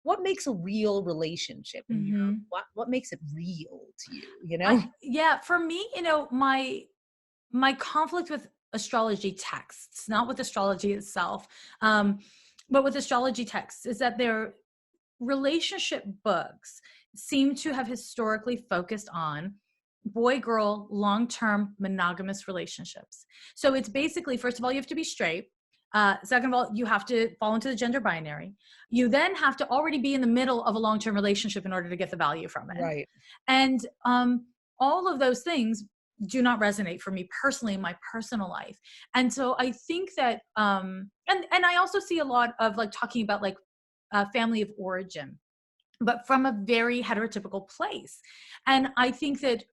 what makes a real relationship in your, Mm-hmm. what makes it real to you, you know? Yeah, for me, my conflict with astrology texts, not with astrology itself, um, but with astrology texts, is that their relationship books seem to have historically focused on boy girl long-term monogamous relationships. So it's basically, first of all, you have to be straight. Second of all, you have to fall into the gender binary. You then have to already be in the middle of a long-term relationship in order to get the value from it. Right. And all of those things do not resonate for me personally in my personal life. And so I think that and I also see a lot of like talking about like family of origin, but from a very heterotypical place. And I think that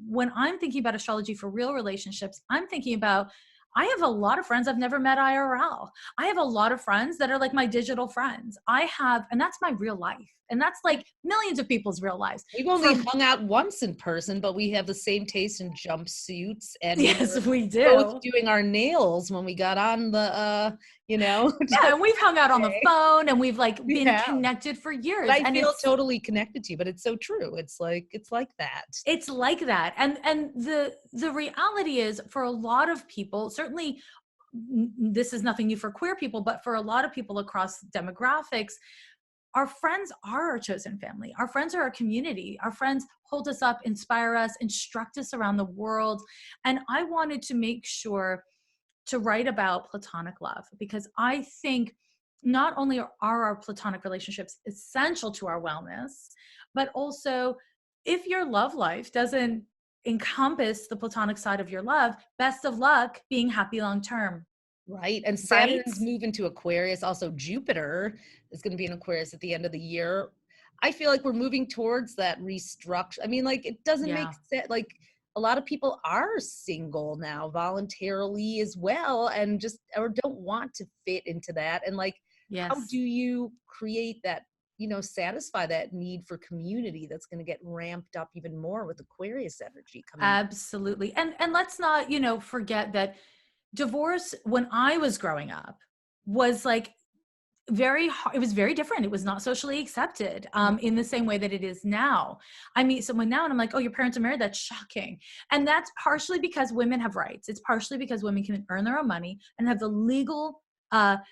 when I'm thinking about astrology for real relationships, I'm thinking about, I have a lot of friends I've never met IRL. I have a lot of friends that are like my digital friends. And that's my real life. And that's like millions of people's real lives. We've only hung out once in person, but we have the same taste in jumpsuits, and yes, we both do. doing our nails when we got on the, Yeah, and we've hung out on the phone, and we've like been Yeah. connected for years. But I and feel totally connected to you, but it's so true. It's like that. It's like that. And the reality is, for a lot of people, certainly this is nothing new for queer people, but for a lot of people across demographics, our friends are our chosen family. Our friends are our community. Our friends hold us up, inspire us, instruct us around the world. And I wanted to make sure to write about platonic love, because I think not only are our platonic relationships essential to our wellness, but also if your love life doesn't encompass the platonic side of your love, best of luck being happy long term. Right. And Right? Saturn's moving to Aquarius. Also, Jupiter is going to be in Aquarius at the end of the year. I feel like we're moving towards that restructure. I mean, like, it doesn't make Yeah. sense. Like, a lot of people are single now voluntarily as well, and just, or don't want to fit into that. And like, how do Yes. you create that, satisfy that need for community that's going to get ramped up even more with Aquarius energy coming? Absolutely. And let's not, forget that divorce when I was growing up was like very hard. It was very different. It was not socially accepted in the same way that it is now. I meet someone now and I'm like, oh, your parents are married? That's shocking. And that's partially because women have rights. It's partially because women can earn their own money and have the legal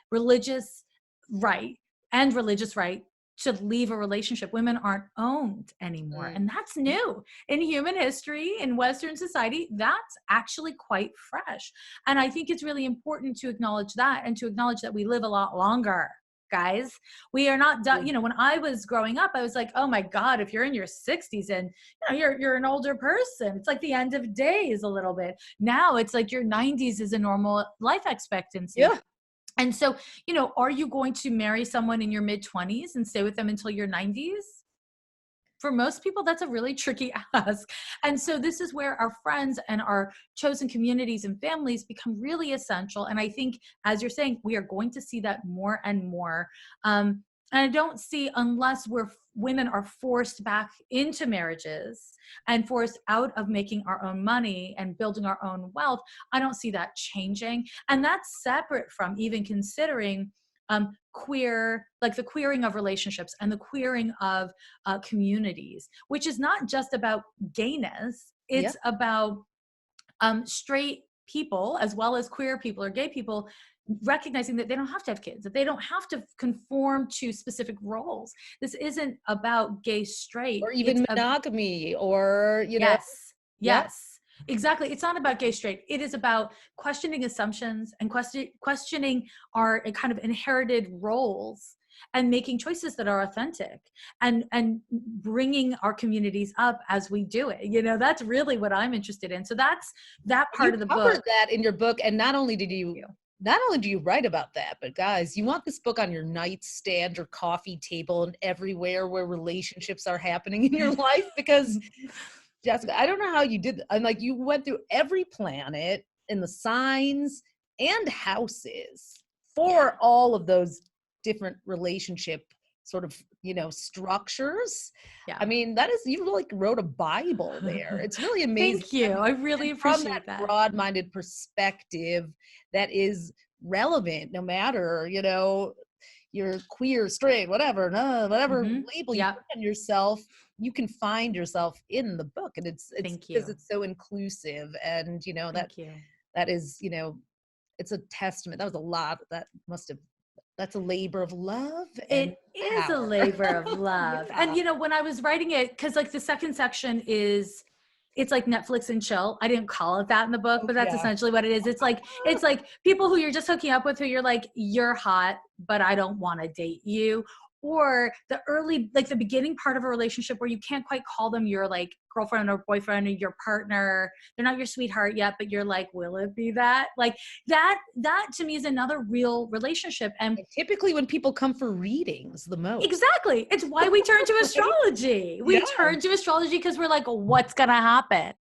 religious right and religious right to leave a relationship. Women aren't owned anymore. Mm. And that's new in human history, in Western society. That's actually quite fresh. And I think it's really important to acknowledge that, and to acknowledge that we live a lot longer, guys. We are not done. When I was growing up, I was like, oh my God, if you're in your 60s and you're an older person, it's like the end of days a little bit. Now it's like your 90s is a normal life expectancy. Yeah. And so, are you going to marry someone in your mid 20s and stay with them until your 90s? For most people, that's a really tricky ask. And so this is where our friends and our chosen communities and families become really essential. And I think, as you're saying, we are going to see that more and more. And I don't see, unless women are forced back into marriages and forced out of making our own money and building our own wealth, I don't see that changing. And that's separate from even considering queer, like the queering of relationships and the queering of communities, which is not just about gayness. Yeah. It's about straight people as well as queer people or gay people recognizing that they don't have to have kids, that they don't have to conform to specific roles. This isn't about gay straight. Or even monogamy, or, Yes. yeah. Yes. Exactly. It's not about gay straight. It is about questioning assumptions and questioning our kind of inherited roles and making choices that are authentic, and bringing our communities up as we do it. That's really what I'm interested in. So that's that part of the covered book. that in your book, and not only do you write about that, but guys, you want this book on your nightstand or coffee table and everywhere where relationships are happening in your life, because Jessica, I don't know how you did that. I'm like, you went through every planet and the signs and houses for all of those different relationship sort of, structures. Yeah. I mean, you like wrote a Bible there. It's really amazing. Thank you. I really appreciate that. Broad-minded perspective that is relevant no matter, you're queer, straight, whatever label you Yep. put on yourself, you can find yourself in the book. And it's Thank because you. it's so inclusive. And, you know, Thank you. that is, you know, it's a testament. That was a lot. That's a labor of love and It is a power. labor of love. Yeah. And, you know, when I was writing it, because like the second section is, it's like Netflix and chill. I didn't call it that in the book, Oh, but that's yeah. essentially what it is. It's like people who you're just hooking up with, who you're like, you're hot, but I don't want to date you. Or the early, like the beginning part of a relationship where you can't quite call them your like girlfriend or boyfriend or your partner. They're not your sweetheart yet, but you're like, will it be that? Like that to me is another real relationship. And Typically when people come for readings the most. exactly. It's why we turn to astrology. We Yeah. turn to astrology because we're like, what's going to happen?